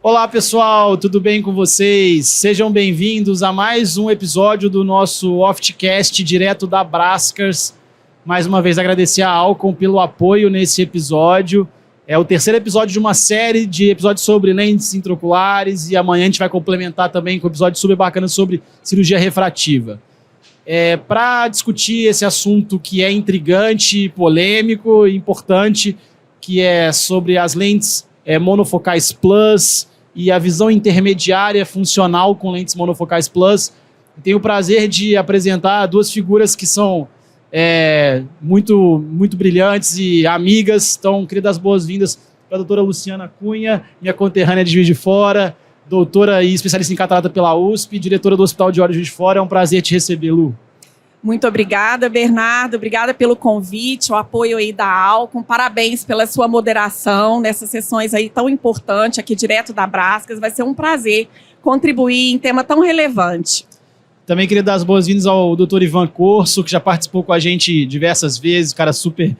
Olá pessoal, tudo bem com vocês? Sejam bem-vindos a mais um episódio do nosso Oftcast direto da Brascars. Mais uma vez agradecer a Alcon pelo apoio nesse episódio. É o terceiro episódio de uma série de episódios sobre lentes intraoculares e amanhã a gente vai complementar também com um episódio super bacana sobre cirurgia refrativa. Para discutir esse assunto que é intrigante, polêmico e importante, que é sobre as lentes monofocais Plus e a visão intermediária funcional com lentes monofocais Plus. Tenho o prazer de apresentar duas figuras que são muito brilhantes e amigas. Então, queria dar as boas-vindas para a doutora Luciana Cunha, minha conterrânea de Juiz de Fora, doutora e especialista em catarata pela USP, diretora do Hospital de Olhos de Juiz de Fora. É um prazer te receber, Lu. Muito obrigada, Bernardo. Obrigada pelo convite, o apoio aí da Alcon. Parabéns pela sua moderação nessas sessões aí tão importantes aqui direto da Brascars. Vai ser um prazer contribuir em tema tão relevante. Também queria dar as boas-vindas ao Dr. Ivan Corso, que já participou com a gente diversas vezes, cara super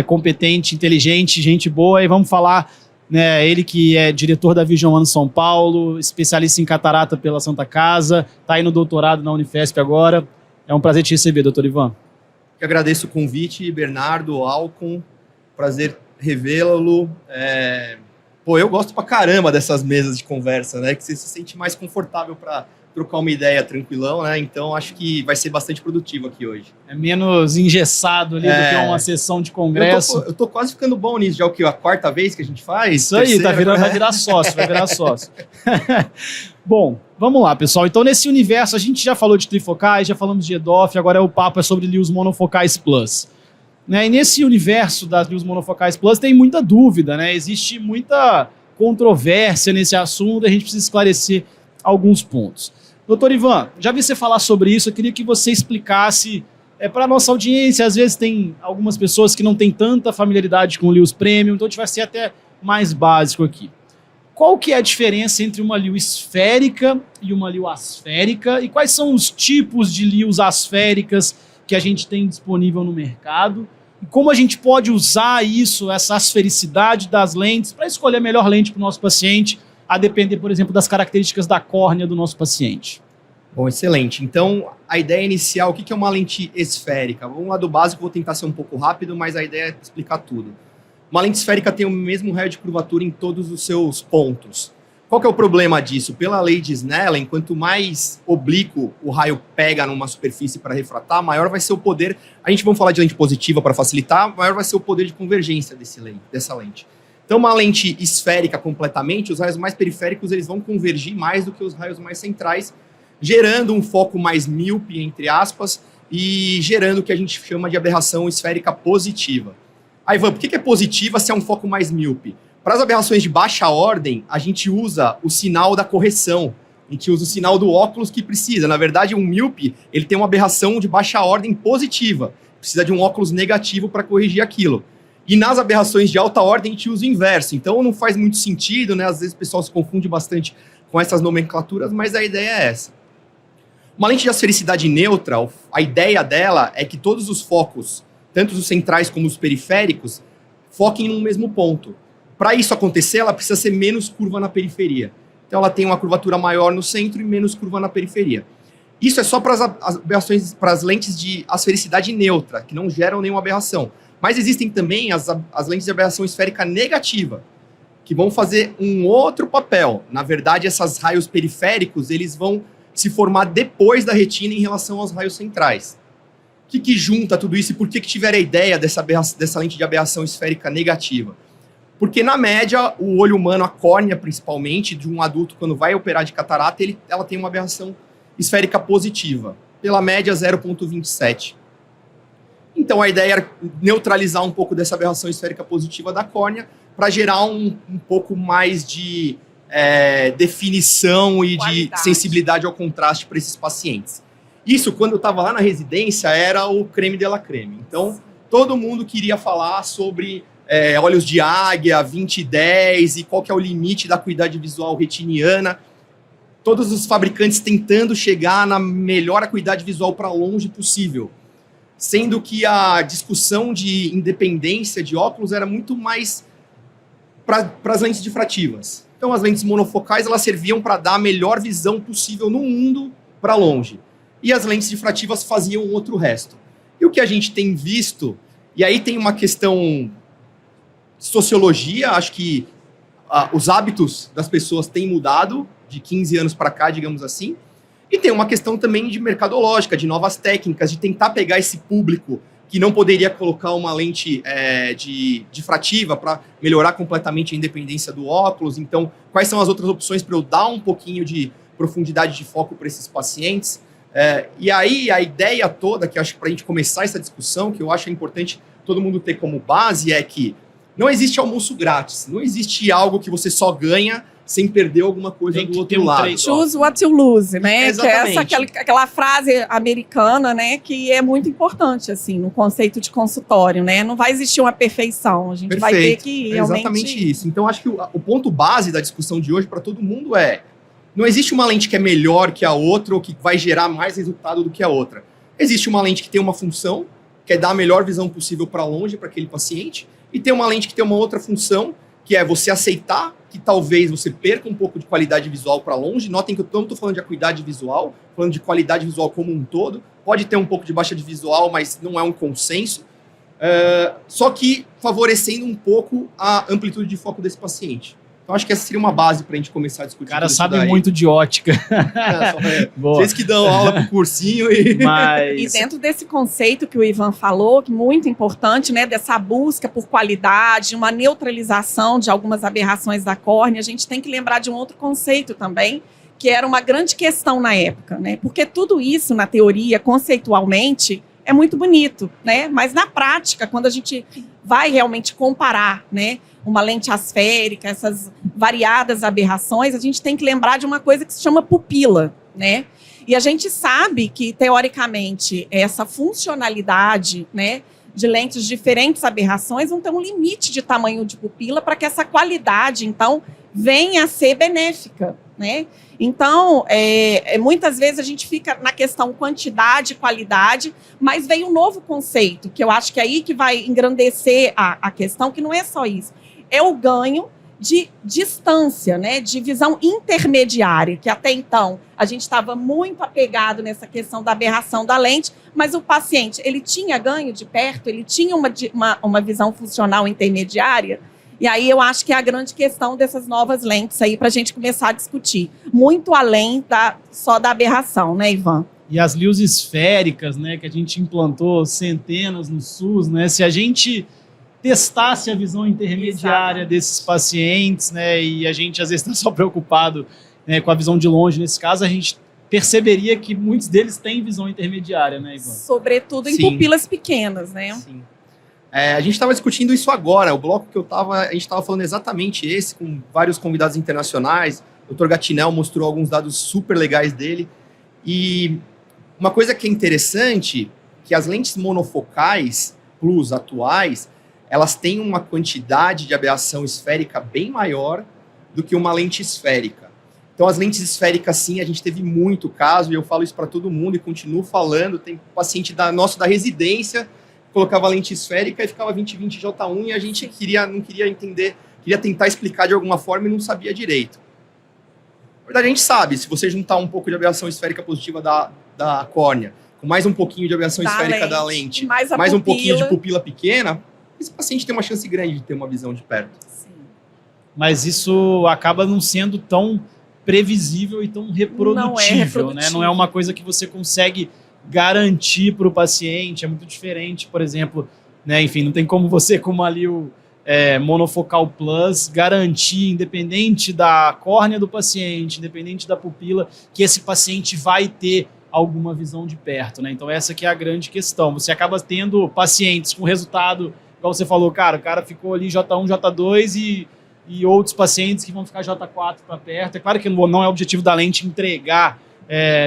competente, inteligente, gente boa. E vamos falar, né, ele que é diretor da Vision One São Paulo, especialista em catarata pela Santa Casa, está aí no doutorado na Unifesp agora. É um prazer te receber, doutor Ivan. Eu agradeço o convite, Bernardo, Alcon, prazer revê-lo. Eu gosto pra caramba dessas mesas de conversa, né? Que você se sente mais confortável para trocar uma ideia tranquilão, né? Então acho que vai ser bastante produtivo aqui hoje. É menos engessado ali do que uma sessão de congresso. Eu tô quase ficando bom nisso, já a quarta vez que a gente faz. Isso aí, vai virar sócio, vai virar sócio. Bom, vamos lá, pessoal. Então, nesse universo, a gente já falou de trifocais, já falamos de EDOF, agora o papo é sobre LIOS monofocais Plus. Né? E nesse universo das LIOS monofocais Plus tem muita dúvida, né? Existe muita controvérsia nesse assunto, a gente precisa esclarecer alguns pontos. Doutor Ivan, já vi você falar sobre isso, eu queria que você explicasse para a nossa audiência. Às vezes tem algumas pessoas que não têm tanta familiaridade com o LIOS Premium, então a gente vai ser até mais básico aqui. Qual que é a diferença entre uma LIO esférica e uma LIO asférica? E quais são os tipos de LIOs asféricas que a gente tem disponível no mercado? E como a gente pode usar isso, essa asfericidade das lentes, para escolher a melhor lente para o nosso paciente, a depender, por exemplo, das características da córnea do nosso paciente? Bom, excelente. Então, a ideia inicial, o que é uma lente esférica? Vamos lá do básico, vou tentar ser um pouco rápido, mas a ideia é explicar tudo. Uma lente esférica tem o mesmo raio de curvatura em todos os seus pontos. Qual que é o problema disso? Pela lei de Snellen, quanto mais oblíquo o raio pega numa superfície para refratar, maior vai ser o poder. A gente vai falar de lente positiva para facilitar, maior vai ser o poder de convergência dessa lente. Então, uma lente esférica completamente, os raios mais periféricos eles vão convergir mais do que os raios mais centrais, gerando um foco mais míope, entre aspas, e gerando o que a gente chama de aberração esférica positiva. Aí, Ivan, por que é positiva se é um foco mais míope? Para as aberrações de baixa ordem, a gente usa o sinal da correção. A gente usa o sinal do óculos que precisa. Na verdade, um míope ele tem uma aberração de baixa ordem positiva. Precisa de um óculos negativo para corrigir aquilo. E nas aberrações de alta ordem, a gente usa o inverso. Então, não faz muito sentido, né? Às vezes o pessoal se confunde bastante com essas nomenclaturas, mas a ideia é essa. Uma lente de asfericidade neutra, a ideia dela é que todos os focos, tanto os centrais como os periféricos, foquem num mesmo ponto. Para isso acontecer, ela precisa ser menos curva na periferia. Então, ela tem uma curvatura maior no centro e menos curva na periferia. Isso é só para as lentes de asfericidade neutra, que não geram nenhuma aberração. Mas existem também as lentes de aberração esférica negativa, que vão fazer um outro papel. Na verdade, esses raios periféricos eles vão se formar depois da retina em relação aos raios centrais. O que junta tudo isso e por que tiver a ideia dessa lente de aberração esférica negativa? Porque, na média, o olho humano, a córnea principalmente, de um adulto, quando vai operar de catarata, ela tem uma aberração esférica positiva. Pela média, 0,27. Então, a ideia era neutralizar um pouco dessa aberração esférica positiva da córnea para gerar um pouco mais de definição e qualidade, de sensibilidade ao contraste para esses pacientes. Isso, quando eu estava lá na residência, era o creme de la creme. Então, todo mundo queria falar sobre olhos de águia, 20/10 e qual que é o limite da acuidade visual retiniana. Todos os fabricantes tentando chegar na melhor acuidade visual para longe possível. Sendo que a discussão de independência de óculos era muito mais para as lentes difrativas. Então, as lentes monofocais, elas serviam para dar a melhor visão possível no mundo para longe. E as lentes difrativas faziam o outro resto. E o que a gente tem visto, e aí tem uma questão de sociologia, acho que os hábitos das pessoas têm mudado de 15 anos para cá, digamos assim, e tem uma questão também de mercadológica, de novas técnicas, de tentar pegar esse público que não poderia colocar uma lente difrativa para melhorar completamente a independência do óculos. Então, quais são as outras opções para eu dar um pouquinho de profundidade de foco para esses pacientes? E aí, a ideia toda, que eu acho que para a gente começar essa discussão, que eu acho importante todo mundo ter como base, é que não existe almoço grátis, não existe algo que você só ganha sem perder alguma coisa do outro lado. Choose what you lose, né? Exatamente. Que é aquela frase americana, né? Que é muito importante, assim, no conceito de consultório, né? Não vai existir uma perfeição, a gente vai ter que realmente... Exatamente isso. Então, acho que o ponto base da discussão de hoje para todo mundo não existe uma lente que é melhor que a outra ou que vai gerar mais resultado do que a outra. Existe uma lente que tem uma função, que é dar a melhor visão possível para longe para aquele paciente, e tem uma lente que tem uma outra função, que é você aceitar que talvez você perca um pouco de qualidade visual para longe. Notem que eu não estou falando de acuidade visual, falando de qualidade visual como um todo. Pode ter um pouco de baixa de visual, mas não é um consenso. Só que favorecendo um pouco a amplitude de foco desse paciente. Então, acho que essa seria uma base para a gente começar a discutir. O cara sabe muito de ótica. Vocês que dão aula pro cursinho. E dentro desse conceito que o Ivan falou, que é muito importante, né, dessa busca por qualidade, uma neutralização de algumas aberrações da córnea, a gente tem que lembrar de um outro conceito também, que era uma grande questão na época, né? Porque tudo isso, na teoria, conceitualmente, é muito bonito, né? Mas na prática, quando a gente vai realmente comparar, né, uma lente asférica, essas variadas aberrações, a gente tem que lembrar de uma coisa que se chama pupila, né? E a gente sabe que, teoricamente, essa funcionalidade, né, de lentes de diferentes aberrações vão ter um limite de tamanho de pupila para que essa qualidade, então, venha a ser benéfica, né? Então, muitas vezes a gente fica na questão quantidade e qualidade, mas vem um novo conceito, que eu acho que é aí que vai engrandecer a questão, que não é só isso. É o ganho de distância, né, de visão intermediária, que até então a gente estava muito apegado nessa questão da aberração da lente, mas o paciente, ele tinha ganho de perto, ele tinha uma visão funcional intermediária, e aí eu acho que é a grande questão dessas novas lentes aí para a gente começar a discutir, muito além só da aberração, né, Ivan? E as lentes esféricas, né, que a gente implantou centenas no SUS, né, se a gente testasse a visão intermediária desses pacientes, né, e a gente às vezes está só preocupado, né, com a visão de longe, nesse caso, a gente perceberia que muitos deles têm visão intermediária, né, Ivan? Sobretudo em pupilas pequenas, né? Sim. A gente estava discutindo isso agora, o bloco que a gente estava falando exatamente esse, com vários convidados internacionais, o Dr. Gatinel mostrou alguns dados super legais dele, e uma coisa que é interessante, que as lentes monofocais plus atuais, elas têm uma quantidade de aberração esférica bem maior do que uma lente esférica. Então, as lentes esféricas, sim, a gente teve muito caso, e eu falo isso para todo mundo e continuo falando. Tem paciente da residência, colocava lente esférica e ficava 20/20 J1, e a gente não queria entender, queria tentar explicar de alguma forma e não sabia direito. Na verdade, a gente sabe, se você juntar um pouco de aberração esférica positiva da córnea, com mais um pouquinho de aberração esférica da lente, mais um pouquinho de pupila pequena, esse paciente tem uma chance grande de ter uma visão de perto. Sim. Mas isso acaba não sendo tão previsível e tão reprodutível, né? Não é uma coisa que você consegue garantir para o paciente, é muito diferente, por exemplo, né? Enfim, não tem como você, como ali o monofocal plus, garantir, independente da córnea do paciente, independente da pupila, que esse paciente vai ter alguma visão de perto, né? Então essa que é a grande questão. Você acaba tendo pacientes com resultado, igual você falou, cara, o cara ficou ali J1, J2 e outros pacientes que vão ficar J4 para perto. É claro que não é o objetivo da lente entregar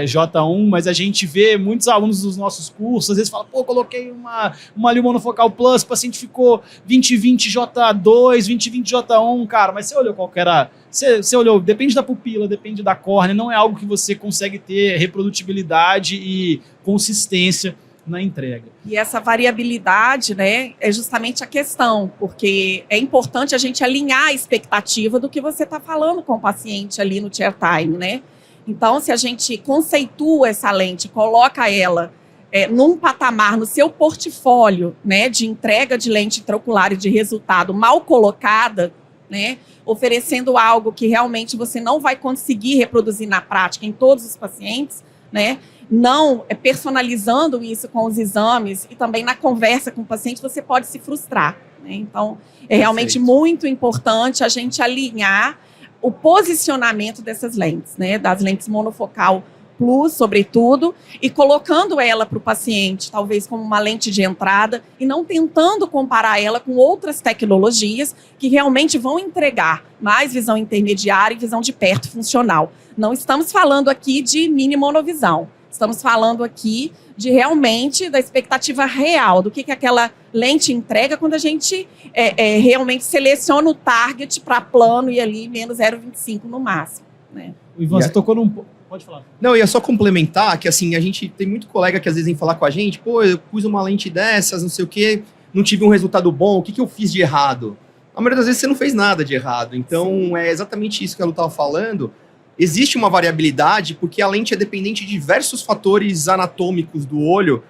J1, mas a gente vê muitos alunos dos nossos cursos, às vezes falam, pô, coloquei uma ali monofocal plus, o paciente ficou 20/20 J2, 20/20 J1, cara, mas você olhou qual que era, você olhou, depende da pupila, depende da córnea, não é algo que você consegue ter reprodutibilidade e consistência na entrega. E essa variabilidade, né, é justamente a questão, porque é importante a gente alinhar a expectativa do que você está falando com o paciente ali no chair time, né? Então, se a gente conceitua essa lente, coloca ela num patamar no seu portfólio, né, de entrega de lente intraocular e de resultado mal colocada, né, oferecendo algo que realmente você não vai conseguir reproduzir na prática em todos os pacientes, né, não personalizando isso com os exames e também na conversa com o paciente, você pode se frustrar, né? Então, é realmente muito importante a gente alinhar o posicionamento dessas lentes, né, das lentes monofocal Plus, sobretudo, e colocando ela para o paciente, talvez como uma lente de entrada, e não tentando comparar ela com outras tecnologias que realmente vão entregar mais visão intermediária e visão de perto funcional. Não estamos falando aqui de mini monovisão, estamos falando aqui de realmente da expectativa real, do que aquela lente entrega quando a gente realmente seleciona o target para plano e ali menos 0,25 no máximo, né? Ivan, você tocou num... Pode falar. Não, eu ia só complementar que, assim, a gente tem muito colega que às vezes vem falar com a gente, pô, eu pus uma lente dessas, não sei o quê, não tive um resultado bom, o que eu fiz de errado? A maioria das vezes você não fez nada de errado. Então, é exatamente isso que a Lu estava falando. Existe uma variabilidade porque a lente é dependente de diversos fatores anatômicos do olho,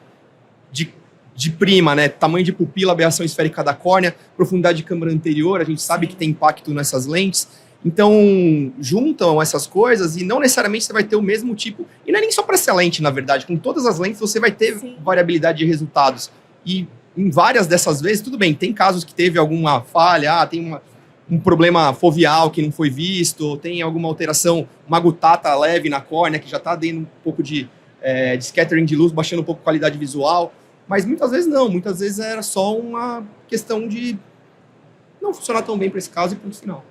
de prima, né? Tamanho de pupila, aberração esférica da córnea, profundidade de câmara anterior, a gente sabe que tem impacto nessas lentes. Então, juntam essas coisas e não necessariamente você vai ter o mesmo tipo... E não é nem só para essa lente, na verdade. Com todas as lentes você vai ter variabilidade de resultados. E em várias dessas vezes, tudo bem, tem casos que teve alguma falha, tem um problema foveal que não foi visto, tem alguma alteração, uma gutata leve na córnea, que já está dando um pouco de scattering de luz, baixando um pouco a qualidade visual. Mas muitas vezes não, muitas vezes era só uma questão de não funcionar tão bem para esse caso e ponto final.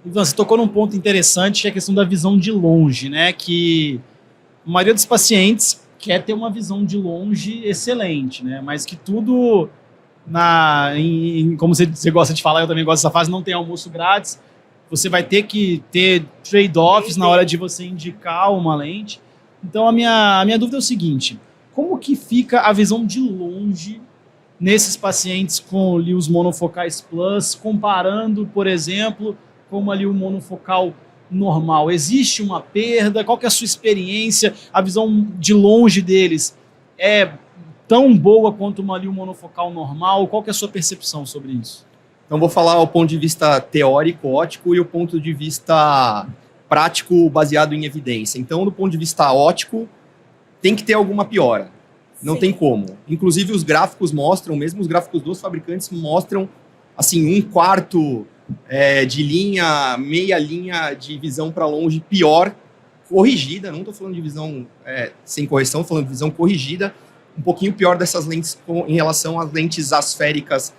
Ivan, você tocou num ponto interessante, que é a questão da visão de longe, né? Que a maioria dos pacientes quer ter uma visão de longe excelente, né? Mas que tudo, como você gosta de falar, eu também gosto dessa fase, não tem almoço grátis. Você vai ter que ter trade-offs na hora de você indicar uma lente. Então, a minha dúvida é o seguinte: como que fica a visão de longe nesses pacientes com ali, os monofocais Plus, comparando, por exemplo, como ali o monofocal normal? Existe uma perda? Qual que é a sua experiência? A visão de longe deles é tão boa quanto ali o monofocal normal? Qual que é a sua percepção sobre isso? Então, vou falar o ponto de vista teórico, óptico, e o ponto de vista prático, baseado em evidência. Então, do ponto de vista óptico, tem que ter alguma piora. Não tem como. Inclusive, os gráficos mostram, mesmo os gráficos dos fabricantes mostram, assim, 1/4 de linha, meia linha de visão para longe pior, corrigida. Não estou falando de visão sem correção, estou falando de visão corrigida, um pouquinho pior dessas lentes em relação às lentes asféricas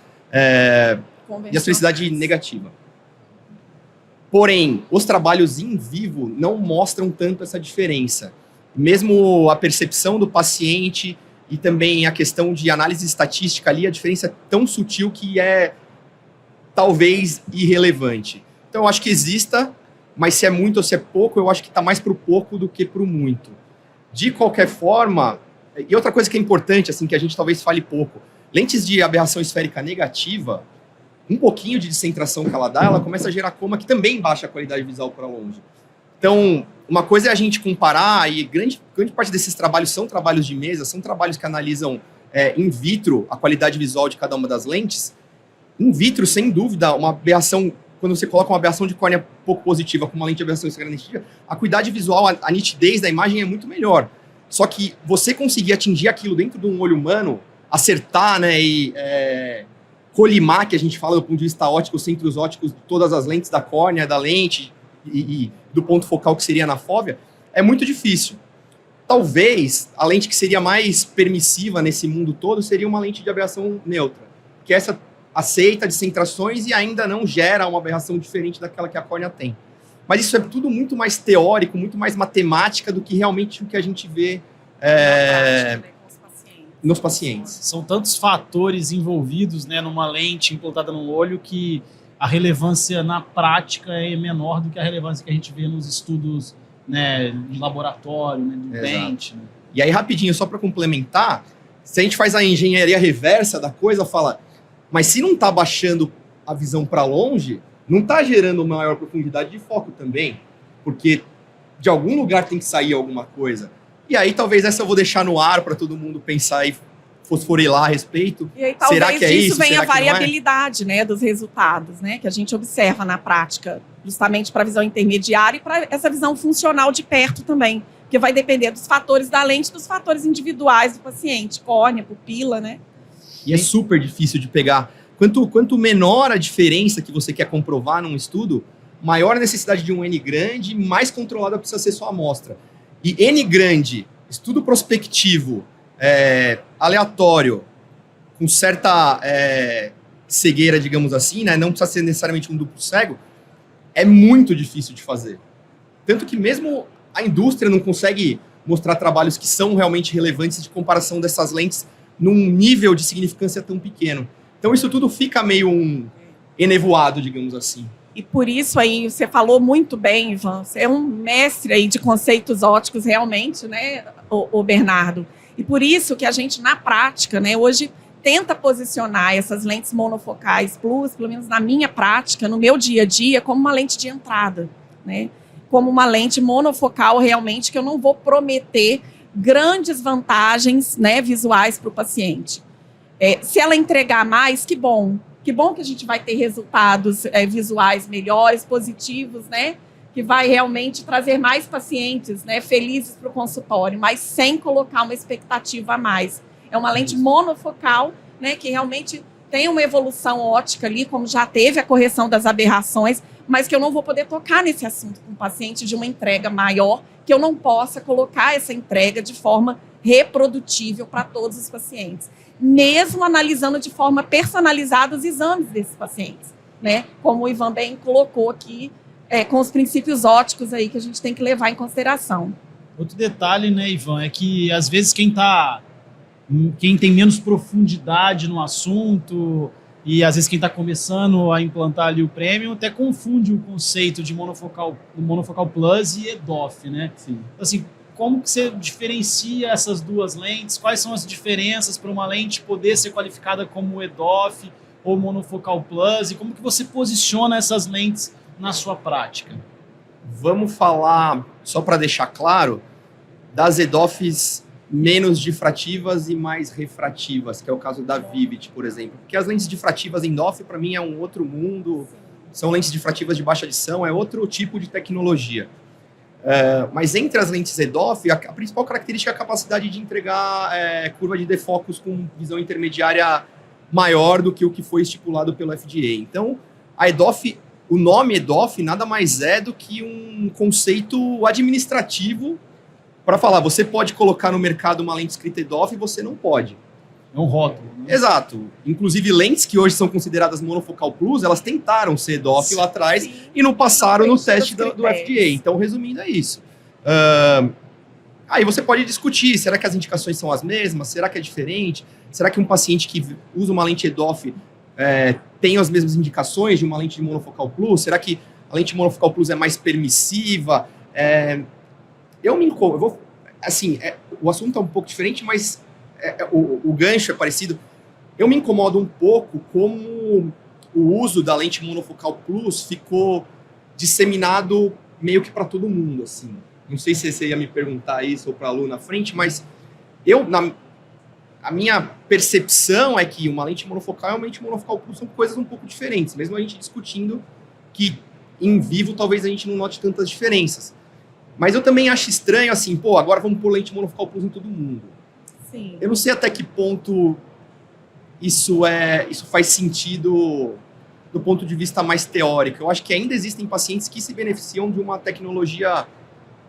de asfericidade negativa. Porém, os trabalhos em vivo não mostram tanto essa diferença. Mesmo a percepção do paciente e também a questão de análise estatística ali, a diferença é tão sutil que é talvez irrelevante. Então, eu acho que exista, mas se é muito ou se é pouco, eu acho que está mais para o pouco do que para o muito. De qualquer forma, e outra coisa que é importante, assim, que a gente talvez fale pouco, lentes de aberração esférica negativa, um pouquinho de descentração que ela dá, ela começa a gerar coma, que também baixa a qualidade visual para longe. Então, uma coisa é a gente comparar, e grande parte desses trabalhos são trabalhos de mesa, são trabalhos que analisam in vitro a qualidade visual de cada uma das lentes. In vitro, sem dúvida, uma aberração, quando você coloca uma aberração de córnea pouco positiva com uma lente de aberração esférica negativa, a qualidade visual, a nitidez da imagem é muito melhor. Só que você conseguir atingir aquilo dentro de um olho humano, acertar, né, e colimar, que a gente fala do ponto de vista óptico, os centros ópticos de todas as lentes da córnea, da lente e do ponto focal que seria na fóvea, é muito difícil. Talvez a lente que seria mais permissiva nesse mundo todo seria uma lente de aberração neutra, que essa aceita descentrações e ainda não gera uma aberração diferente daquela que a córnea tem. Mas isso é tudo muito mais teórico, muito mais matemática do que realmente o que a gente vê nos pacientes. São tantos fatores envolvidos, né, numa lente implantada no olho que a relevância na prática é menor do que a relevância que a gente vê nos estudos, né, de laboratório, né, do dente. Né? E aí, rapidinho, só para complementar, Se a gente faz a engenharia reversa da coisa, fala, mas se não está baixando a visão para longe, não está gerando maior profundidade de foco também, porque de algum lugar tem que sair alguma coisa. E aí talvez essa eu vou deixar no ar para todo mundo pensar e fosforilar a respeito. E aí, talvez será que é disso isso? venha Será a que não é? variabilidade, né, dos resultados, né, que a gente observa na prática, justamente para a visão intermediária e para essa visão funcional de perto também, que vai depender dos fatores da lente, dos fatores individuais do paciente, córnea, pupila, né? E é super difícil de pegar. Quanto menor a diferença que você quer comprovar num estudo, maior a necessidade de um N grande, mais controlada precisa ser sua amostra. E N grande, estudo prospectivo, aleatório, com certa cegueira, digamos assim, né? Não precisa ser necessariamente um duplo cego, é muito difícil de fazer. Tanto que mesmo a indústria não consegue mostrar trabalhos que são realmente relevantes de comparação dessas lentes num nível de significância tão pequeno. Então isso tudo fica meio enevoado, digamos assim. E por isso aí, você falou muito bem, Ivan, você é um mestre aí de conceitos óticos realmente, né, o Bernardo? E por isso que a gente, na prática, né, hoje tenta posicionar essas lentes monofocais plus, pelo menos na minha prática, no meu dia a dia, como uma lente de entrada, né? Como uma lente monofocal realmente, que eu não vou prometer grandes vantagens, né, visuais para o paciente. Se ela entregar mais, que bom. Que bom que a gente vai ter resultados visuais melhores, positivos, né? Que vai realmente trazer mais pacientes, né, felizes para o consultório, mas sem colocar uma expectativa a mais. É uma lente monofocal, né, que realmente tem uma evolução ótica ali, como já teve a correção das aberrações, mas que eu não vou poder tocar nesse assunto com o paciente de uma entrega maior, que eu não possa colocar essa entrega de forma reprodutível para todos os pacientes, mesmo analisando de forma personalizada os exames desses pacientes, né? Como o Ivan bem colocou aqui, com os princípios óticos aí que a gente tem que levar em consideração. Outro detalhe, né, Ivan, é que às vezes quem tem menos profundidade no assunto e às vezes quem está começando a implantar ali o Premium até confunde o conceito de monofocal plus e EDOF, né? Sim. Assim, como que você diferencia essas duas lentes? Quais são as diferenças para uma lente poder ser qualificada como EDOF ou monofocal plus? E como que você posiciona essas lentes na sua prática? Vamos falar, só para deixar claro, das EDOFs menos difrativas e mais refrativas, que é o caso da Vivid, por exemplo. Porque as lentes difrativas em DOF, para mim, é um outro mundo. São lentes difrativas de baixa adição, é outro tipo de tecnologia. Mas entre as lentes EDOF, a principal característica é a capacidade de entregar curva de defocus com visão intermediária maior do que o que foi estipulado pelo FDA. Então, a EDOF, o nome EDOF nada mais é do que um conceito administrativo para falar, você pode colocar no mercado uma lente escrita EDOF e você não pode. É um rótulo, né? Exato. Inclusive, lentes que hoje são consideradas monofocal plus, elas tentaram ser EDOF lá atrás. Sim. E não passaram no teste do FDA. Então, resumindo, é isso. Aí você pode discutir, será que as indicações são as mesmas? Será que é diferente? Será que um paciente que usa uma lente EDOF tem as mesmas indicações de uma lente de monofocal plus? Será que a lente monofocal plus é mais permissiva? Eu me incomodo. Assim, o assunto é um pouco diferente, mas o gancho é parecido. Eu me incomodo um pouco como o uso da lente monofocal plus ficou disseminado meio que para todo mundo, assim. Não sei se você ia me perguntar isso ou para a Lu na frente, mas a minha percepção é que uma lente monofocal e uma lente monofocal plus são coisas um pouco diferentes, mesmo a gente discutindo que em vivo talvez a gente não note tantas diferenças. Mas eu também acho estranho, assim, agora vamos pôr lente monofocal plus em todo mundo. Sim. Eu não sei até que ponto isso faz sentido do ponto de vista mais teórico. Eu acho que ainda existem pacientes que se beneficiam de uma tecnologia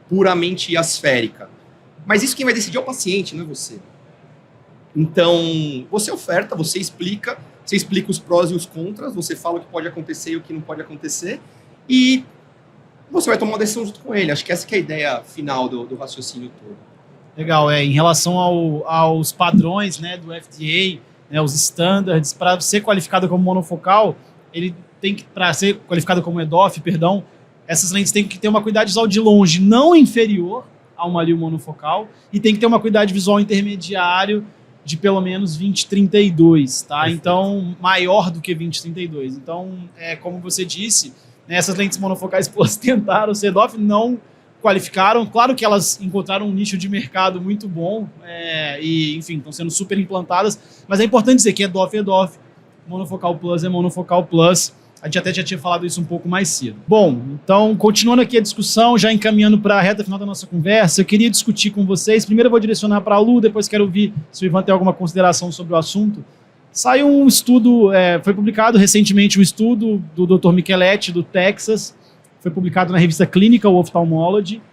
puramente asférica. Mas isso quem vai decidir é o paciente, não é você. Então, você oferta, você explica os prós e os contras, você fala o que pode acontecer e o que não pode acontecer, e você vai tomar uma decisão junto com ele. Acho que essa que é a ideia final do raciocínio todo. Legal, em relação aos padrões, né, do FDA, né, os standards, para ser qualificado como monofocal, ele tem que, para ser qualificado como EDOF, perdão, essas lentes têm que ter uma acuidade visual de longe não inferior a uma lente monofocal e tem que ter uma acuidade visual intermediário de pelo menos 20/32, tá? Perfeito. Então, maior do que 20/32. Então, como você disse, né, essas lentes monofocais Plus tentaram ser DOF, não qualificaram. Claro que elas encontraram um nicho de mercado muito bom e, enfim, estão sendo super implantadas, mas é importante dizer que é DOF, monofocal Plus é monofocal Plus. A gente até já tinha falado isso um pouco mais cedo. Bom, então, continuando aqui a discussão, já encaminhando para a reta final da nossa conversa, eu queria discutir com vocês. Primeiro eu vou direcionar para a Lu, depois quero ouvir se o Ivan tem alguma consideração sobre o assunto. Saiu um estudo, foi publicado recentemente um estudo do Dr. Micheletti, do Texas, foi publicado na revista Clinical Ophthalmology,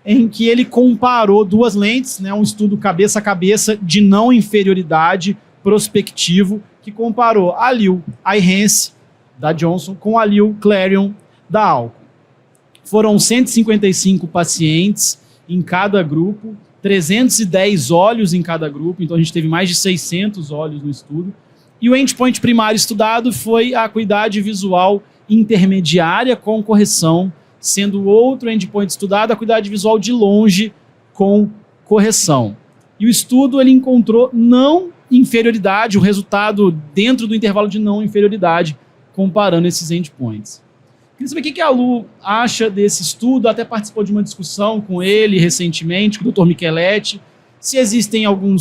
em que ele comparou duas lentes, né, um estudo cabeça a cabeça de não inferioridade prospectivo, que comparou a Liu Eyhance, da Johnson, com a Liu Clarion, da Alcon. Foram 155 pacientes em cada grupo, 310 olhos em cada grupo, então a gente teve mais de 600 olhos no estudo, e o endpoint primário estudado foi a acuidade visual intermediária com correção, sendo outro endpoint estudado a acuidade visual de longe com correção. E o estudo ele encontrou não inferioridade, o resultado dentro do intervalo de não inferioridade, comparando esses endpoints. Queria saber o que a Lu acha desse estudo, até participou de uma discussão com ele recentemente, com o Dr. Micheletti, se existem algum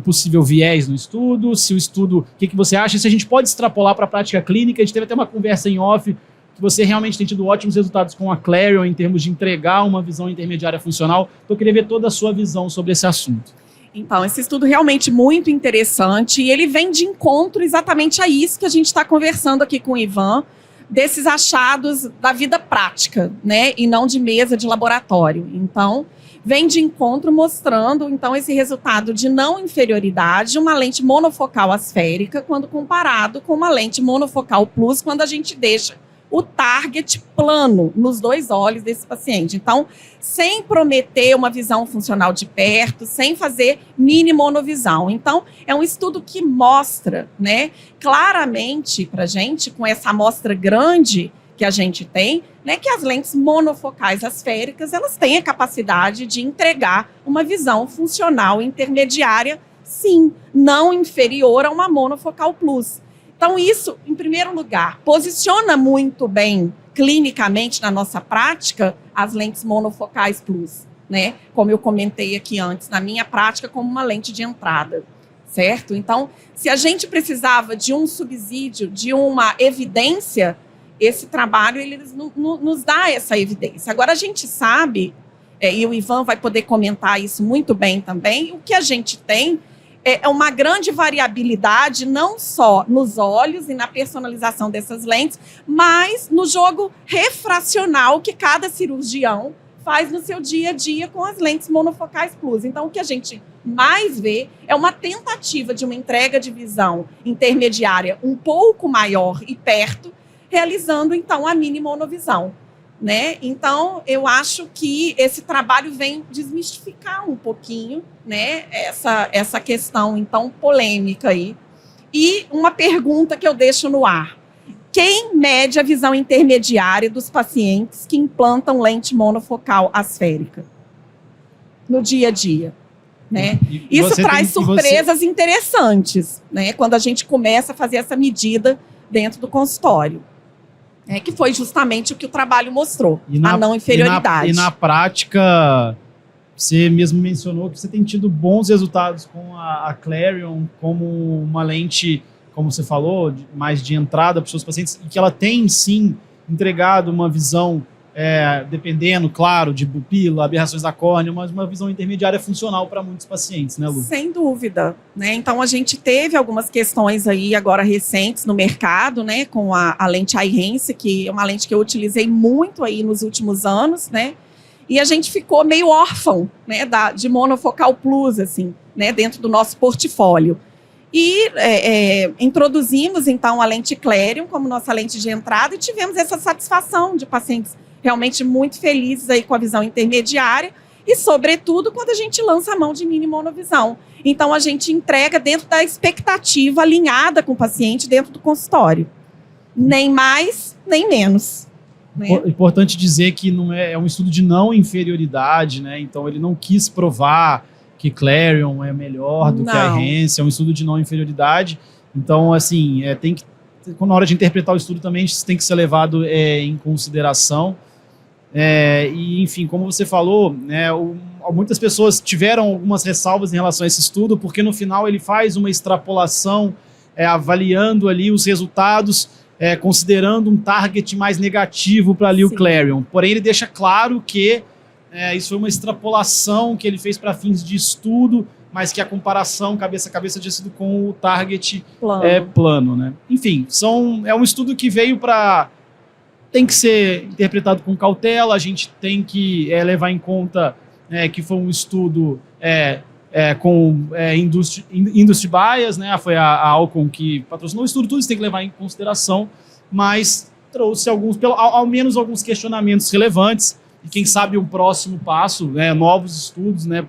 possível viés no estudo, se o estudo, o que você acha, se a gente pode extrapolar para a prática clínica. A gente teve até uma conversa em off, que você realmente tem tido ótimos resultados com a Clarion em termos de entregar uma visão intermediária funcional, então eu queria ver toda a sua visão sobre esse assunto. Então, esse estudo realmente muito interessante e ele vem de encontro exatamente a isso que a gente está conversando aqui com o Ivan, desses achados da vida prática, né, e não de mesa de laboratório. Então, vem de encontro mostrando, então, esse resultado de não inferioridade, uma lente monofocal asférica, quando comparado com uma lente monofocal plus, quando a gente deixa o target plano nos dois olhos desse paciente. Então, sem prometer uma visão funcional de perto, sem fazer mini monovisão. Então, é um estudo que mostra, né, claramente para a gente, com essa amostra grande que a gente tem, né, que as lentes monofocais asféricas, elas têm a capacidade de entregar uma visão funcional intermediária, sim, não inferior a uma monofocal plus. Então, isso, em primeiro lugar, posiciona muito bem clinicamente na nossa prática as lentes monofocais plus, né? Como eu comentei aqui antes, na minha prática, como uma lente de entrada, certo? Então, se a gente precisava de um subsídio, de uma evidência, esse trabalho ele nos dá essa evidência. Agora, a gente sabe, e o Ivan vai poder comentar isso muito bem também, o que a gente tem é uma grande variabilidade, não só nos olhos e na personalização dessas lentes, mas no jogo refracional que cada cirurgião faz no seu dia a dia com as lentes monofocais plus. Então, o que a gente mais vê é uma tentativa de uma entrega de visão intermediária um pouco maior e perto, realizando, então, a mini monovisão, né? Então, eu acho que esse trabalho vem desmistificar um pouquinho, né, essa questão, então, polêmica aí. E uma pergunta que eu deixo no ar. Quem mede a visão intermediária dos pacientes que implantam lente monofocal asférica no dia a dia? Né? Isso traz surpresas interessantes, né, quando a gente começa a fazer essa medida dentro do consultório. Que foi justamente o que o trabalho mostrou, a não inferioridade. E na prática, você mesmo mencionou que você tem tido bons resultados com a Clarion como uma lente, como você falou, mais de entrada para os seus pacientes, e que ela tem, sim, entregado uma visão, dependendo, claro, de pupila, aberrações da córnea, mas uma visão intermediária funcional para muitos pacientes, né, Lu? Sem dúvida, né? Então, a gente teve algumas questões aí agora recentes no mercado, né, com a lente Eyhance, que é uma lente que eu utilizei muito aí nos últimos anos, né? E a gente ficou meio órfão, né, de monofocal plus, assim, né, dentro do nosso portfólio. E introduzimos, então, a lente Clarion como nossa lente de entrada e tivemos essa satisfação de pacientes realmente muito felizes aí com a visão intermediária e, sobretudo, quando a gente lança a mão de mini monovisão. Então, a gente entrega dentro da expectativa alinhada com o paciente dentro do consultório. Nem mais, nem menos. Né? Importante dizer que não é um estudo de não inferioridade, né? Então, ele não quis provar que que Clarion é melhor do que a Ihense, é um estudo de não inferioridade. Então, assim, na hora de interpretar o estudo também isso tem que ser levado em consideração. E, enfim, como você falou, né, muitas pessoas tiveram algumas ressalvas em relação a esse estudo, porque no final ele faz uma extrapolação, avaliando ali os resultados, considerando um target mais negativo para ali o Clarion. Porém, ele deixa claro que isso foi uma extrapolação que ele fez para fins de estudo, mas que a comparação cabeça a cabeça tinha sido com o target plano, né? Enfim, é um estudo que veio para... Tem que ser interpretado com cautela, a gente tem que levar em conta que foi um estudo com industry bias, né? Foi a Alcon que patrocinou o estudo, tudo isso tem que levar em consideração, mas trouxe ao menos alguns questionamentos relevantes, e quem sabe um próximo passo, novos estudos, né,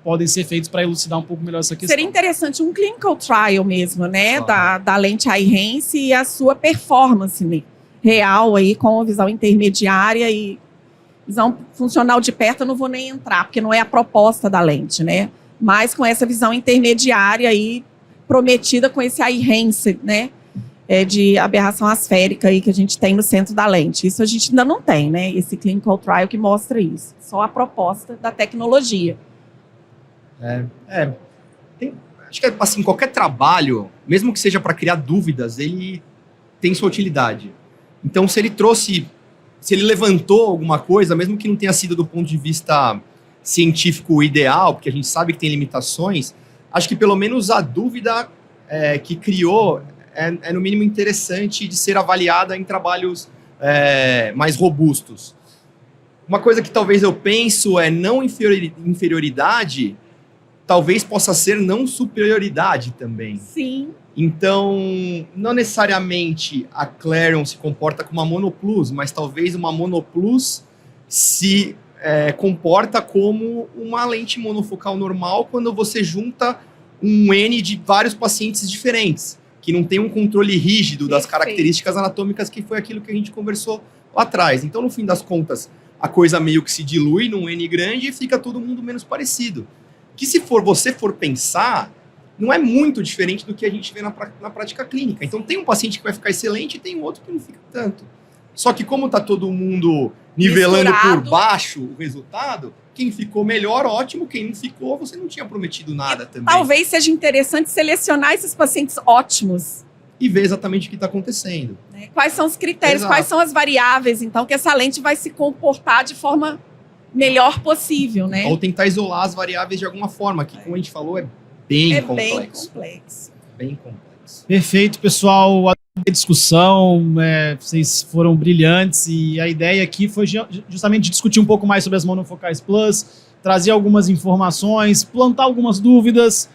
podem ser feitos para elucidar um pouco melhor essa questão. Seria interessante um clinical trial mesmo, né, da lente Ihense e a sua performance, né, real aí, com a visão intermediária e visão funcional de perto eu não vou nem entrar, porque não é a proposta da lente, né, mas com essa visão intermediária aí, prometida com esse Ihense, né, de aberração asférica aí que a gente tem no centro da lente. Isso a gente ainda não tem, né, esse clinical trial que mostra isso, só a proposta da tecnologia. Acho que assim, qualquer trabalho, mesmo que seja para criar dúvidas, ele tem sua utilidade. Então, se ele levantou alguma coisa, mesmo que não tenha sido do ponto de vista científico ideal, porque a gente sabe que tem limitações, acho que pelo menos a dúvida que criou é no mínimo interessante de ser avaliada em trabalhos mais robustos. Uma coisa que talvez eu penso não inferioridade, talvez possa ser não superioridade também. Sim. Então, não necessariamente a Clarion se comporta como uma monoplus, mas talvez uma monoplus se comporta como uma lente monofocal normal quando você junta um N de vários pacientes diferentes, que não tem um controle rígido das características anatômicas, que foi aquilo que a gente conversou lá atrás. Então, no fim das contas, a coisa meio que se dilui num N grande e fica todo mundo menos parecido. Que se você for pensar, não é muito diferente do que a gente vê na prática clínica. Então, tem um paciente que vai ficar excelente e tem um outro que não fica tanto. Só que como está todo mundo nivelando por baixo o resultado, quem ficou melhor, ótimo. Quem não ficou, você não tinha prometido nada também. Talvez seja interessante selecionar esses pacientes ótimos. E ver exatamente o que está acontecendo. Quais são os critérios, quais são as variáveis, então, que essa lente vai se comportar de forma melhor possível, né? Ou tentar isolar as variáveis de alguma forma, que, como a gente falou, é bem complexo. Bem complexo. Perfeito, pessoal. A discussão, vocês foram brilhantes e a ideia aqui foi justamente discutir um pouco mais sobre as monofocais plus, trazer algumas informações, plantar algumas dúvidas,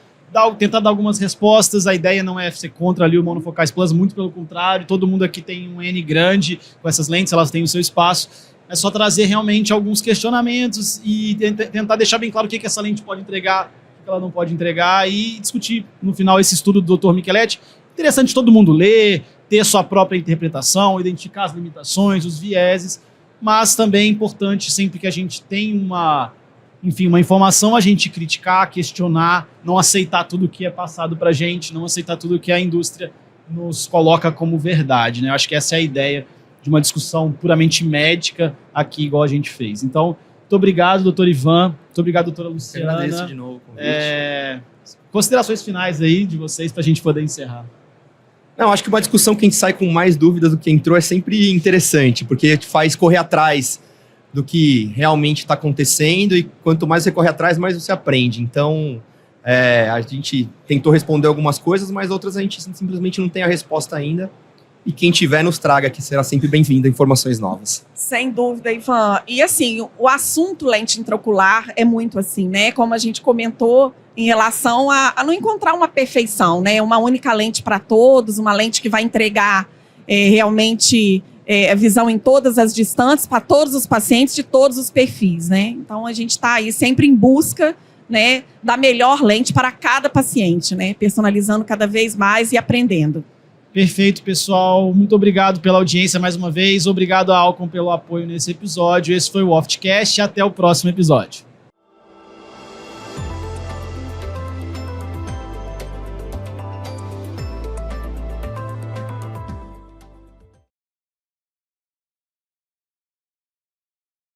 tentar dar algumas respostas. A ideia não é ser contra ali o monofocais plus, muito pelo contrário, todo mundo aqui tem um N grande com essas lentes, elas têm o seu espaço. É só trazer realmente alguns questionamentos e tentar deixar bem claro o que essa lente pode entregar, o que ela não pode entregar, e discutir no final esse estudo do Dr. Micheletti. Interessante todo mundo ler, ter sua própria interpretação, identificar as limitações, os vieses, mas também é importante, sempre que a gente tem uma informação, a gente criticar, questionar, não aceitar tudo que é passado para a gente, não aceitar tudo que a indústria nos coloca como verdade, né? Eu acho que essa é a ideia de uma discussão puramente médica aqui, igual a gente fez. Então, muito obrigado, doutor Ivan, muito obrigado, doutora Luciana. Eu agradeço de novo o convite. Considerações finais aí de vocês para a gente poder encerrar. Não, acho que uma discussão que a gente sai com mais dúvidas do que entrou é sempre interessante, porque te faz correr atrás do que realmente está acontecendo, e quanto mais você corre atrás, mais você aprende. Então, a gente tentou responder algumas coisas, mas outras a gente simplesmente não tem a resposta ainda. E quem tiver, nos traga, que será sempre bem-vindo a informações novas. Sem dúvida, Ivan. E assim, o assunto lente intraocular é muito assim, né? Como a gente comentou, em relação a não encontrar uma perfeição, né? Uma única lente para todos, uma lente que vai entregar realmente a visão em todas as distâncias, para todos os pacientes de todos os perfis, né? Então, a gente está aí sempre em busca, né, da melhor lente para cada paciente, né? Personalizando cada vez mais e aprendendo. Perfeito, pessoal. Muito obrigado pela audiência mais uma vez. Obrigado à Alcon pelo apoio nesse episódio. Esse foi o Oftcast. Até o próximo episódio.